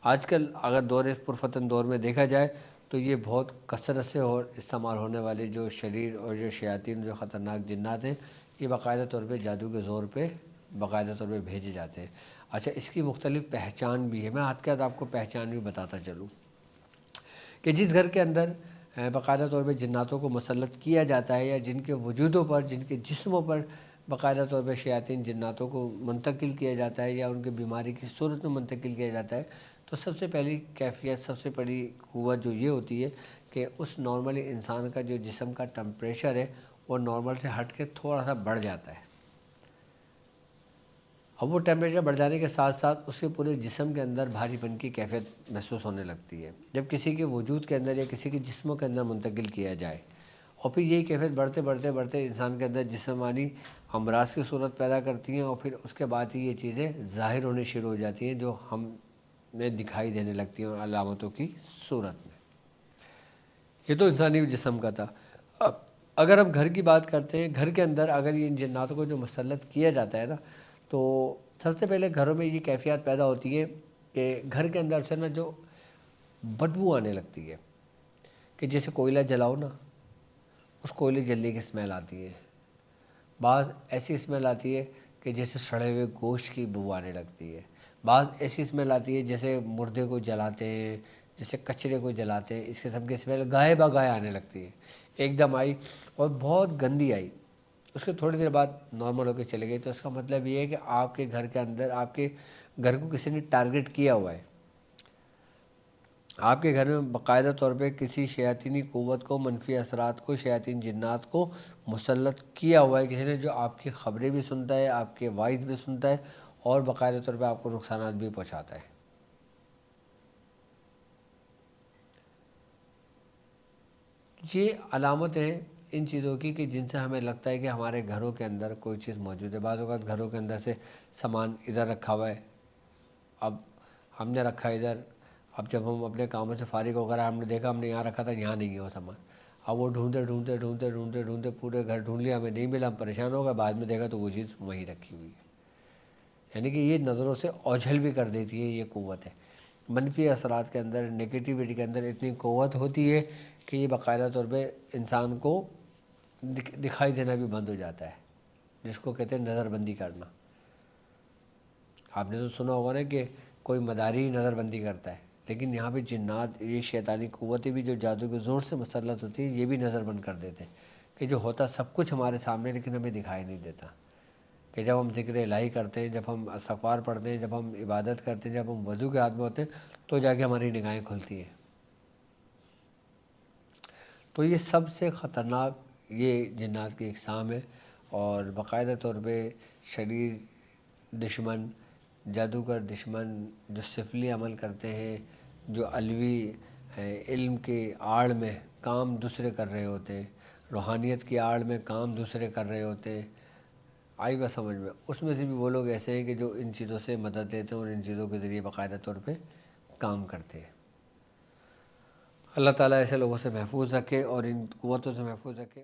آج کل اگر دور اس پرفتن دور میں دیکھا جائے تو یہ بہت کثرت سے اور استعمال ہونے والے جو شریر اور جو شیاطین جو خطرناک جنات ہیں، یہ باقاعدہ طور پہ جادو کے زور پہ باقاعدہ طور پہ بھیجے جاتے ہیں۔ اچھا، اس کی مختلف پہچان بھی ہے، میں ہاتھ کے ہاتھ آپ کو پہچان بھی بتاتا چلوں کہ جس گھر کے اندر باقاعدہ طور پہ جناتوں کو مسلط کیا جاتا ہے، یا جن کے وجودوں پر، جن کے جسموں پر باقاعدہ طور پہ شیاطین جناتوں کو منتقل کیا جاتا ہے یا ان کے بیماری کی صورت میں منتقل کیا جاتا ہے، تو سب سے پہلی کیفیت، سب سے بڑی قوت جو یہ ہوتی ہے کہ اس نارملی انسان کا جو جسم کا ٹمپریچر ہے وہ نارمل سے ہٹ کے تھوڑا سا بڑھ جاتا ہے۔ اب وہ ٹیمپریچر بڑھ جانے کے ساتھ ساتھ اس کے پورے جسم کے اندر بھاری پن کی کیفیت محسوس ہونے لگتی ہے جب کسی کے وجود کے اندر یا کسی کے جسموں کے اندر منتقل کیا جائے، اور پھر یہی کیفیت بڑھتے بڑھتے بڑھتے انسان کے اندر جسمانی امراض کی صورت پیدا کرتی ہیں، اور پھر اس کے بعد ہی یہ چیزیں ظاہر ہونے شروع ہو جاتی ہیں جو ہمیں دکھائی دینے لگتی ہیں علامتوں کی صورت میں۔ یہ تو انسانی جسم کا تھا۔ اب اگر ہم گھر کی بات کرتے ہیں، گھر کے اندر اگر ان جناتوں کو جو مسلط کیا جاتا ہے نا، تو سب سے پہلے گھروں میں یہ کیفیت پیدا ہوتی ہے کہ گھر کے اندر سے نا جو بدبو آنے لگتی ہے، کہ جیسے کوئلہ جلاؤ نا، اس کوئلے جلنے کی اسمیل آتی ہے۔ بعض ایسی اسمیل آتی ہے کہ جیسے سڑے ہوئے گوشت کی بو آنے لگتی ہے۔ بعض ایسی اسمیل آتی ہے جیسے مردے کو جلاتے ہیں، جیسے کچرے کو جلاتے ہیں، اس قسم کی اسمیل گائے بگائے آنے لگتی ہے۔ ایک دم آئی اور بہت گندی آئی، اس کے تھوڑی دیر بعد نارمل ہو کے چلے گئی، تو اس کا مطلب یہ ہے کہ آپ کے گھر کے اندر، آپ کے گھر کو کسی نے ٹارگٹ کیا ہوا ہے۔ آپ کے گھر میں باقاعدہ طور پہ کسی شیاطینی قوت کو، منفی اثرات کو، شیاطین جنات کو مسلط کیا ہوا ہے کسی نے، جو آپ کی خبریں بھی سنتا ہے، آپ کے وائس بھی سنتا ہے، اور باقاعدہ طور پہ آپ کو نقصانات بھی پہنچاتا ہے۔ یہ علامت ہے ان چیزوں کی کہ جن سے ہمیں لگتا ہے کہ ہمارے گھروں کے اندر کوئی چیز موجود ہے۔ بعض اوقات گھروں کے اندر سے سامان ادھر رکھا ہوا ہے، اب ہم نے رکھا ادھر، اب جب ہم اپنے کاموں سے فارغ ہو کر ہم نے دیکھا ہم نے یہاں رکھا تھا، یہاں نہیں ہے وہ سامان۔ اب وہ ڈھونڈتے ڈھونڈتے ڈھونڈتے ڈھونڈتے ڈھونڈتے پورے گھر ڈھونڈ لیا، ہمیں نہیں ملا، ہم پریشان ہو گئے، بعد میں دیکھا تو وہ چیز وہیں رکھی ہوئی ہے۔ یعنی کہ یہ نظروں سے اوجھل بھی کر دیتی ہے، یہ قوت ہے۔ منفی اثرات کے اندر، نگیٹیوٹی کے اندر اتنی قوت ہوتی ہے کہ یہ باقاعدہ طور پہ انسان کو دکھائی دینا بھی بند ہو جاتا ہے، جس کو کہتے ہیں نظر بندی کرنا۔ آپ نے تو سنا ہوگا نا کہ کوئی مداری نظر بندی کرتا ہے، لیکن یہاں پہ جنات، یہ شیطانی قوتیں بھی جو جادو کے زور سے مسلط ہوتی ہیں، یہ بھی نظر بند کر دیتے ہیں کہ جو ہوتا سب کچھ ہمارے سامنے لیکن ہمیں دکھائی نہیں دیتا۔ کہ جب ہم ذکر الہی کرتے ہیں، جب ہم استغفار پڑھتے ہیں، جب ہم عبادت کرتے ہیں، جب ہم وضو کے حال میں ہوتے ہیں، تو جا کے ہماری نگاہیں کھلتی ہیں۔ تو یہ سب سے خطرناک یہ جنات کی اقسام ہے، اور باقاعدہ طور پہ شریر دشمن، جادوگر دشمن، جو سفلی عمل کرتے ہیں، جو علوی علم کے آڑ میں کام دوسرے کر رہے ہوتے ہیں، روحانیت کی آڑ میں کام دوسرے کر رہے ہوتے ہیں، آئی بات سمجھ میں، اس میں سے بھی وہ لوگ ایسے ہیں کہ جو ان چیزوں سے مدد لیتے ہیں اور ان چیزوں کے ذریعے باقاعدہ طور پہ کام کرتے ہیں۔ اللہ تعالیٰ ایسے لوگوں سے محفوظ رکھے اور ان قوتوں سے محفوظ رکھے۔